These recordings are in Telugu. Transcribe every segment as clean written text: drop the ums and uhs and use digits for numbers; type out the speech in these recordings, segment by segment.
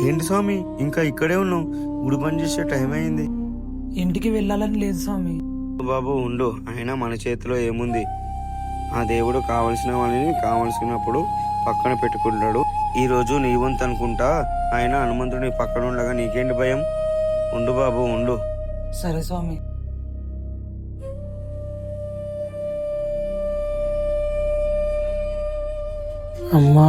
ఏంటి స్వామి ఇంకా ఇక్కడే ఉన్నావు? గుడి పని చేసే టైం అయింది. ఇంటికి వెళ్ళాలని లేదు స్వామి. బాబు ఉండు, అయినా మన చేతిలో ఏముంది? ఆ దేవుడు కావలసిన వాళ్ళని కావలసినప్పుడు పక్కన పెట్టుకుంటాడు. ఈ రోజు నీ వంతు అనుకుంటా. ఆయన హనుమంతుడు నీ పక్కన ఉండగా నీకేంటి భయం? ఉండు బాబు ఉండు. సరే స్వామి. అమ్మా,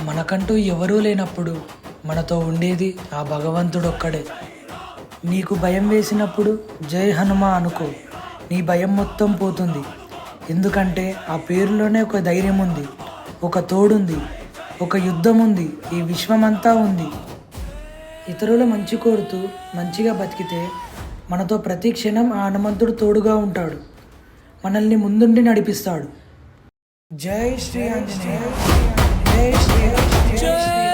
మనకంటూ ఎవరూ లేనప్పుడు మనతో ఉండేది ఆ భగవంతుడొక్కడే. నీకు భయం వేసినప్పుడు జై హనుమ అనుకో, నీ భయం మొత్తం పోతుంది. ఎందుకంటే ఆ పేరులోనే ఒక ధైర్యం ఉంది, ఒక తోడుంది, ఒక యుద్ధం ఉంది, ఈ విశ్వమంతా ఉంది. ఇతరుల మంచి కోరుతూ మంచిగా బతికితే మనతో ప్రతి క్షణం ఆ హనుమంతుడు తోడుగా ఉంటాడు, మనల్ని ముందుండి నడిపిస్తాడు. జై శ్రీ ఆంజనేయ, జై శ్రీ